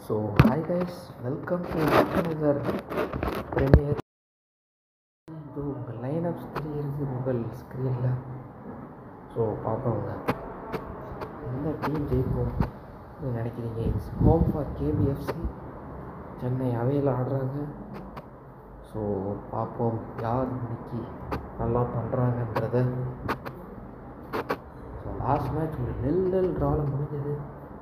So hi guys, welcome to another premiere. இது உங்கள் lineups தெரியுது உங்கள் ஸ்க்ரீனில். ஸோ பார்ப்போங்க எந்த டீம் ஜெயிப்போம் நினைக்கிறீங்க? It's home for KBFC. Chennai அவையில் ஆடுறாங்க. ஸோ பார்ப்போம் யார் இன்னைக்கு நல்லா பண்ணுறாங்கன்றத. ஸோ லாஸ்ட் மேட்ச் ஒரு நெல் ட்ராவில் முடிஞ்சது.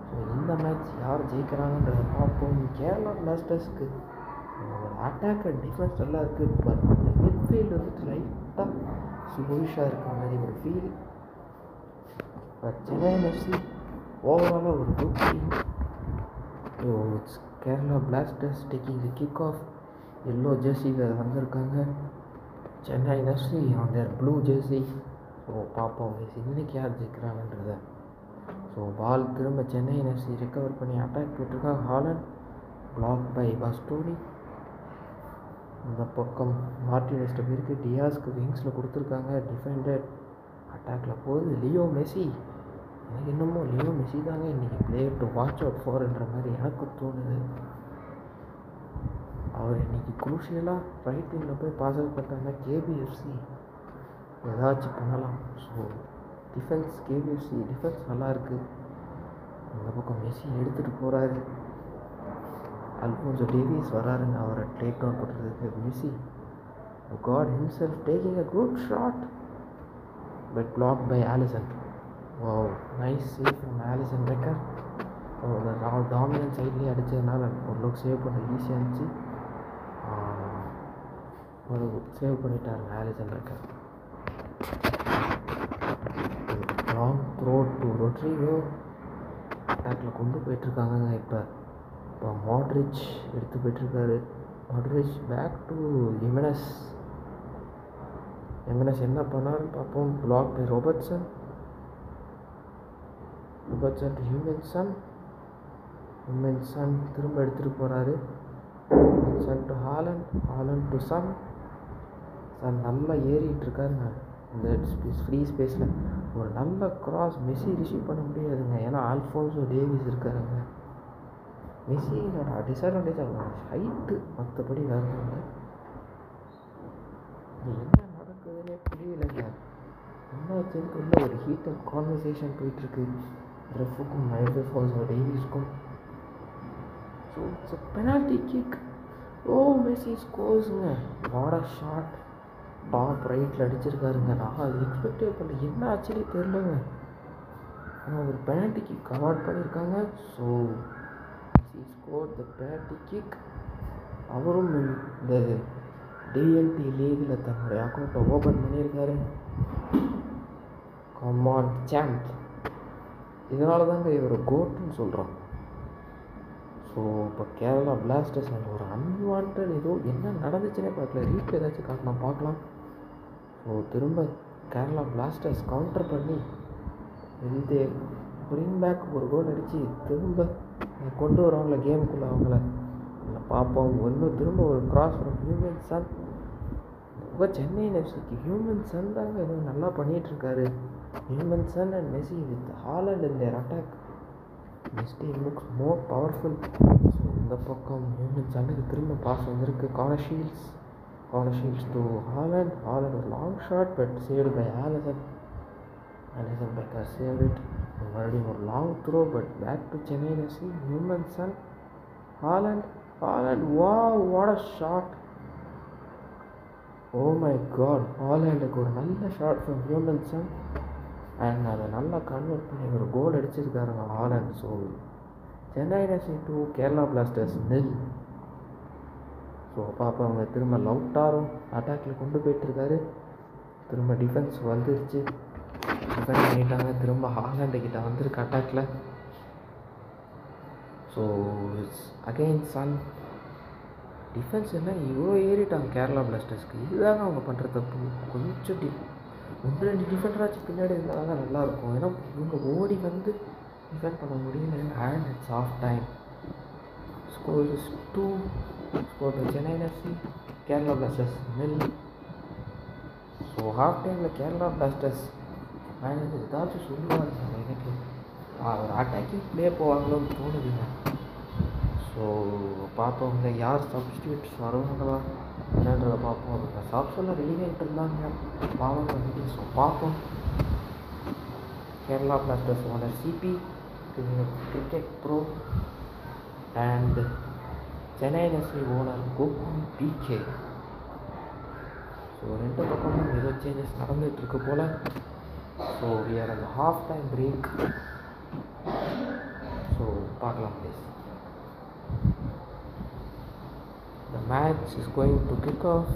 ஸோ இந்த மேட்ச் யார் ஜெயிக்கிறாங்கன்றத பார்ப்போம். கேரளா பிளாஸ்டர்ஸ்க்கு அட்டாக் அண்ட் டிஃபென்ஸ் நல்லா இருக்குது, பட் கொஞ்சம் மிட்ஃபீல்டு வந்துட்டு லைட்டாக சுபுஷாக இருக்கிற மாதிரி ஒரு ஃபீல். பட் சென்னை எஃப்சி ஓவராலாக ஒரு good team. So it's Kerala Blasters taking the kick off. Yellow ஜெர்சியில் வந்திருக்காங்க. Chennai FC on their blue jersey. So பார்ப்போம் இன்னைக்கு யார் ஜெயிக்கிறாங்கன்றத. ஸோ பால் திரும்ப சென்னை எஃப்சி ரெக்கவர் பண்ணி அட்டாக் போட்டிருக்காங்க. Haaland block by Bastoni. இந்த பக்கம் மார்டினஸ் பேருக்கு டியாஸ்க்கு விங்ஸில் கொடுத்துருக்காங்க. டிஃபெண்டட் அட்டாக்கில் போகுது லியோ மெஸ்ஸி. எனக்கு இன்னமும் லியோ மெஸ்ஸி தாங்க இன்றைக்கி பிளேயர் டு வாட்ச் அவுட் ஃபார்ன்ற மாதிரி எனக்கு தோணுது. அவர் இன்றைக்கி குரூஷியலாக ரைட் விங்கில் போய் பாஸ் அவுட் பண்ணிட்டாங்க. கேபிஎஃப்சி ஏதாச்சும் பண்ணலாம். ஸோ டிஃபென்ஸ் கேபிஎஃப்சி டிஃபென்ஸ் நல்லாயிருக்கு. இந்த பக்கம் மெஸ்ஸி எடுத்துகிட்டு போகிறாரு. அல்ஃபோன்சோ டேவிஸ் வராருங்க அவரை டேக் டவுன் பண்ணுறதுக்கு. Messi got himself taking a good shot but block by Alisson. Wow, nice save from Alisson Becker. Dominant சைட்லேயே அடித்ததுனால ஓரளவுக்கு சேவ் பண்ண ஈஸியாக இருந்துச்சு. ஒரு சேவ் பண்ணிட்டாருங்க Alisson Becker. Long throw to Rodrygo. அட்டாக்கில் கொண்டு போயிட்டுருக்காங்க. இப்போ மாட்ரிச் எடுத்து போயிட்டுருக்காரு. மாட்ரிச் பேக் டு எமினஸ். என்ன பண்ணாருன்னு பார்ப்போம். Block by Robertson to Humanson திரும்ப எடுத்துகிட்டு போகிறாரு. Humanson to Haaland to Son நல்லா ஏறிட்டு இருக்காருங்க இந்த ஃப்ரீ ஸ்பேஸில். ஒரு நல்ல கிராஸ் மெஸ்ஸி ரிசீவ் பண்ண முடியாதுங்க, ஏன்னா ஆல்ஃபோன்சோ டேவிஸ் இருக்காருங்க. மெஸ்ஸியோட டிஸ்அட்வான்டேஜ் அவரோட ஹைட்டு, மற்றபடி வேறுங்க. என்ன நடக்குதுன்னே புரியலைங்க. என்னாச்சுன்னு உள்ள ஒரு ஹீட்டட் கான்வர்சேஷன் போயிட்டுருக்கு ரெஃபுக்கும் ஆல்ஃபோன்சோ டேவிஸ்க்கும். So it's penalty kick. Oh, Messi ஸ்கோர்ஸுங்க. What a shot. டாப் ரைட்டில் அடிச்சிருக்காருங்க. நான் அது எக்ஸ்பெக்டே பண்ணல, என்ன ஆச்சுன்னே தெரிலங்க. ஆனால் ஒரு பெனால்டி கிக் அவாய்ட் பண்ணியிருக்காங்க. ஸோ மெஸ்ஸி ஸ்கோர் த பெனால்டி கிக். அவரும் இந்த டிஎன்டி லீகில் தன்னுடைய அக்கௌண்ட்டை ஓப்பன் பண்ணியிருக்காரு. Come on champ. இதனால தாங்க இவர் கோட்டுன்னு சொல்கிறோம். ஸோ இப்போ கேரளா பிளாஸ்டர்ஸ் அந்த ஒரு அன்வான்ட் ஏதோ என்ன நடந்துச்சுன்னே பார்க்கல. ரீப்ளே ஏதாச்சும் காட்டலாம், பார்க்கலாம். ஸோ திரும்ப கேரளா பிளாஸ்டர்ஸ் கவுண்டர் பண்ணி இது பிரிங் பேக் ஒரு கோல் அடித்து திரும்ப கொண்டு வரவங்கள கேமுக்குள்ளே அவங்கள பார்ப்போம். ஒன்று திரும்ப ஒரு கிராஸ் ஃப்ரம் ஹியூமன்சன். இப்போ சென்னை எஃப்சிக்கு ஹியூமன்சன் தாங்க ஏதோ நல்லா பண்ணிகிட்ருக்காரு. Humanson and Messi with Haaland in their attack. Messi looks more powerful. So இந்த பக்கம் ஹியூமன்சனுக்கு திரும்ப பாஸ் வந்திருக்கு. கார்னர் ஷீல்ட்ஸ் டு ஹாலண்ட் ஒரு long shot but saved by Alisson Becker save it. மறுபடியும் ஒரு long throw but back to Chennai FC. Humanson Haaland wow, what a shot. Oh my God, ஹாலண்டுக்கு ஒரு நல்ல ஷாட் ஃப்ரம் ஹியூமன்சன் அண்ட் அதை நல்லா convert பண்ணி ஒரு கோல் அடிச்சிருக்காருங்க Haaland. So Chennai FC 2 Kerala Blasters 0. So பார்ப்பவங்க திரும்ப லவுட்டாரும் அட்டாக்கில் கொண்டு போயிட்டுருக்காரு. திரும்ப டிஃபென்ஸ் வந்துருச்சு, டிஃபென்ஸ் பண்ணிட்டாங்க. திரும்ப ஹாலண்டு கிட்ட வந்திருக்கு அட்டாக்கில். So it's again Son. Defence என்ன இவ்வளோ ஏறிட்டாங்க கேரளா பிளாஸ்டர்ஸ்க்கு. இதுதாங்க அவங்க பண்ணுற தப்பு. கொஞ்சம் 1-2 டிஃபெண்டராச்சு பின்னாடி இருந்தால் தான் நல்லாயிருக்கும். ஏன்னா இவங்க ஓடி வந்து டிஃபெண்ட் பண்ண முடியல. And it's half time. Score is 2. Score by Chennai FC, Kerala Blasters 0. So half டைமில் கேரளா பிளாஸ்டர்ஸ் மேனேஜர் ஏதாச்சும் சொல்லுவாங்க எனக்கு. ஒரு அட்டாக்கிங் ப்ளே போவாங்களோன்னு தோணுதுங்க. ஸோ ஸோ பார்ப்போங்க யார் சப்ஸ்டியூட்ஸ் வருவாங்களா என்னன்றதை பார்ப்போம். சப்ஸ்டியூட்லாம் ரெடி ஆகிட்டு இருந்தாங்க பாவம் பண்ணிட்டு. ஸோ பார்ப்போம். Kerala Blasters owner Sibi, cricket bro and Chennai FC owner Gokul PK. So ரெண்டு பக்கமும் ஏதோ சேஞ்சஸ் நடந்துகிட்ருக்கு போல். ஸோ வி ஆர் அந்த ஹாஃப் டைம் பிரேக். ஸோ பார்க்கலாம் please. The match is going to kick off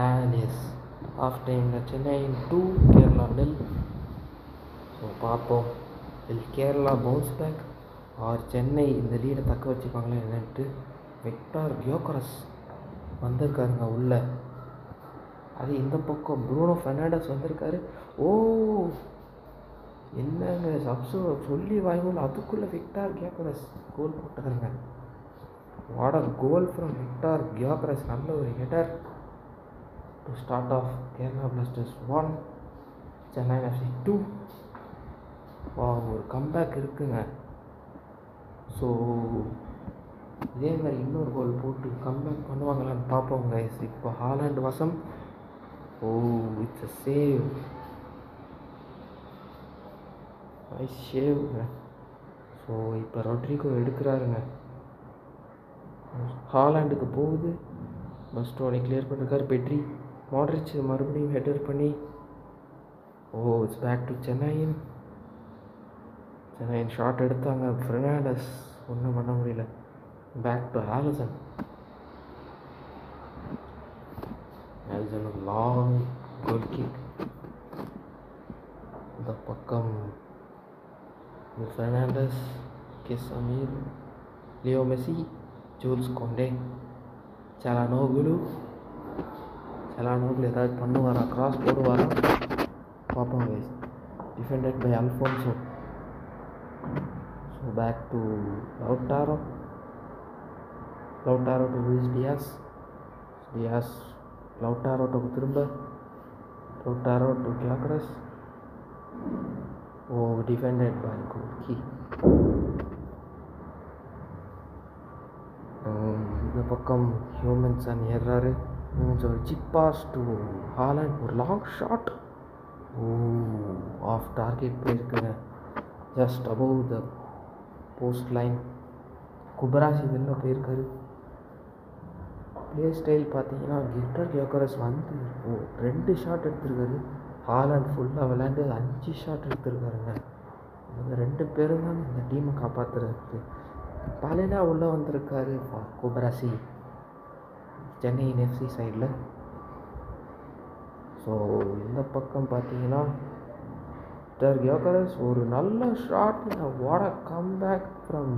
and yes, half time Chennai 2 Kerala 0. So பார்ப்போம், will Kerala bounce back or Chennai இந்த லீடை தக்க வச்சுப்பாங்களே என்னன்ட்டு. விக்டார் கியோகரஸ் வந்திருக்காருங்க உள்ள. அது இந்த பக்கம் ப்ரூனோ ஃபெர்னாண்டஸ் வந்திருக்காரு. ஓ என்னங்க சப்ஸோ சொல்லி வாய்மூல் அதுக்குள்ளே விக்டார் கியோகரஸ் கோல் போட்டுருங்க. What a goal from Viktor Gyokeres. நல்ல ஒரு header to start off. Kerala Blasters 1 Chennai FC 2. ஒரு கம்பேக் இருக்குங்க. ஸோ இதே மாதிரி இன்னொரு கோல் போட்டு கம்பேக் பண்ணுவாங்களான்னு பார்ப்போம் கைஸ். இப்போ ஹாலண்ட் வசம். Oh it's a save. Nice சேவ்ங்க. ஸோ இப்போ ரொட்ரிகோ எடுக்கிறாருங்க. ஹாலாண்டுக்கு போகுது. பஸ்டோனை கிளியர் பண்ணிருக்காரு பெட்ரி. மாட்ரிச் மறுபடியும் ஹெடர் பண்ணி. ஓ இட்ஸ் பேக் டு சென்னையின். சென்னையின் ஷாட் எடுத்தாங்க. ஃபெர்னாண்டஸ் ஒன்றும் பண்ண முடியல. Back to Alisson. Alisson long goal kick. இந்த பக்கம் Fernandez, Casemiro, Leo Messi, Jules Kounde, சலானோகுலு ஏதாவது பண்ணுவாரா, கிராஸ் போடுவாரா பார்ப்போம் guys. Defended by Alphonso. So back to Lautaro to Luis Diaz, Lautaro to திரும்ப, Lautaro to Gyokeres. Oh defended by கோல்கி. இந்த பக்கம் ஹியூமன்சன் ஏறாரு. ஒரு சிப் பாஸ் டு ஹாலண்ட். ஒரு long shot. Oh off target போயிருக்குங்க. Just above the post line. Cubarsi வெளில போயிருக்காரு. பிளே ஸ்டைல் பார்த்தீங்கன்னா விக்டர் கியோகரஸ் வந்து 2 ஷாட் எடுத்திருக்காரு. ஹாலண்ட் ஃபுல்லாக விளையாண்டு 5 ஷாட் எடுத்திருக்காருங்க. இவங்க 2 பேரும் தான் இந்த டீமை காப்பாற்றுறதுக்கு. பலனா உள்ளே வந்திருக்காரு குபராசி சென்னை எஃப்சி சைடில். ஸோ இந்த பக்கம் பார்த்தீங்கன்னா விக்டர் கியோகரஸ் ஒரு நல்ல shot. What a comeback from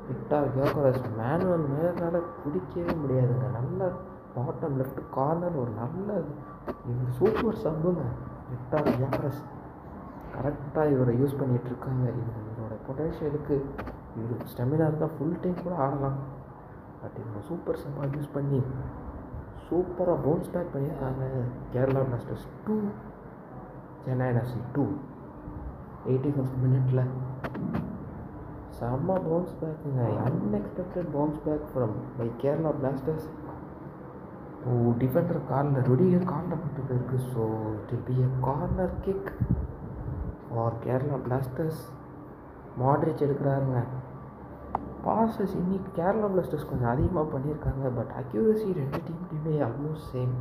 Viktor Gyokeres. Manuel மேலே பிடிக்கவே முடியாதுங்க. நல்ல பாட்டம் லெஃப்ட் கார்னர் ஒரு நல்ல இவர் சூப்பர் சப்புங்க. விக்டர் கியோகரஸ் கரெக்டாக இவரை யூஸ் பண்ணிகிட்ருக்காங்க. இவரோட பொட்டன்ஷியலுக்கு இவர் ஸ்டெமினா இருந்தால் ஃபுல் டைம் கூட ஆடலாம். பட் இவங்க சூப்பர் சப்பாக யூஸ் பண்ணி சூப்பராக பவுன்ஸ் பேக் பண்ணியிருக்காங்க. Kerala blasters 2 Chennai FC 2. 81st மினிட்ல செம்ம பவுன்ஸ் பேக்குங்க. Unexpected bounce back from by Kerala Blasters. Oh defender corner Rudiger corner போட்டு இருக்கு. So it will be a corner kick for Kerala Blasters. Modric எடுக்கிறாருங்க. பாசஸ் இன்னைக்கு கேரளா பிளாஸ்டர்ஸ் கொஞ்சம் அதிகமாக பண்ணியிருக்காங்க. பட் அக்யூரசி 2 டீம்லேயுமே ஆல்மோஸ்ட் சேம்.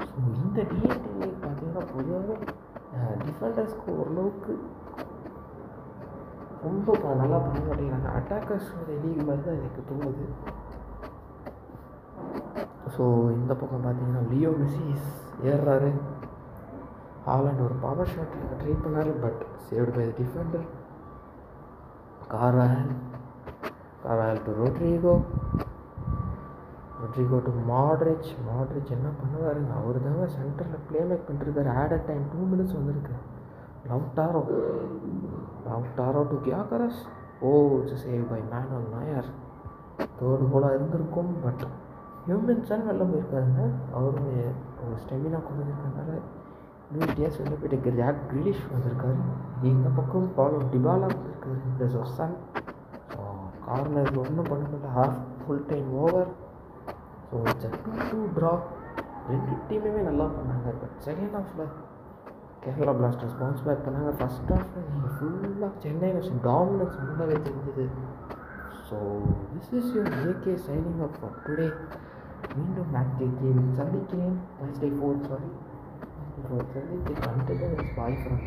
ஸோ இந்த டிஎன்டிஏ பார்த்தீங்கன்னா பொதுவாக டிஃபெண்டர்ஸ்க்கு ஓரளவுக்கு ரொம்ப நல்லா பண்ண மாட்டேங்கிறாங்க. அட்டாக்கர்ஸோட லீக் மாதிரி தான் எனக்கு தோணுது. ஸோ இந்த பக்கம் பார்த்தீங்கன்னா லியோ மெஸ்ஸி ஏறுறாரு. ஹாலண்ட் ஒரு பவர் ஷாட் ட்ரை பண்ணார். But saved by the defender. Carvajal to Rodrygo to Modric என்ன பண்ணுவாருங்க. அவர் தாங்க சென்டரில் ப்ளே மேக் பண்ணிருக்காரு. ஆடட் டைம் 2 minutes வந்திருக்கு. Lautaro to Gyokeres. Oh it's save by Manuel Nair. 3rd கோலாக இருந்திருக்கும். பட் ஹியூமன்சன் வெளில போயிருக்காருங்க. அவருடைய ஒரு ஸ்டெமினா குறைஞ்சிருக்கனால லூயிஸ் டியாஸ் வெளில போயிட்டு ஜாக் கிரிலிஷ் வந்திருக்காரு. இந்த பக்கம் பாலோ டிபாலா வந்திருக்காரு. ப்ளஸ் ஒரு சன். ஸோ கார்னர் ஒன்றும் பண்ண முடியல. Half full time over. So it's 2-2 draw. ரெண்டு டீமுமே நல்லா பண்ணாங்க. பட் செகண்ட் ஹாஃபில் கேரளா பிளாஸ்டர்ஸ் பவுன்ஸ் பேக் பண்ணாங்க. ஃபஸ்ட் ஹாஃபில் நீங்கள் ஃபுல்லாக சென்னை வெர்ஷன் டாமினன்ஸ் முன்னாவே தெரிஞ்சது. So this is your AK signing up for today. மீண்டும் மேட்ச் கேவில் சந்திக்கிறேன். மேட்ச் டே 4 சந்திக்கிறேன். Bye from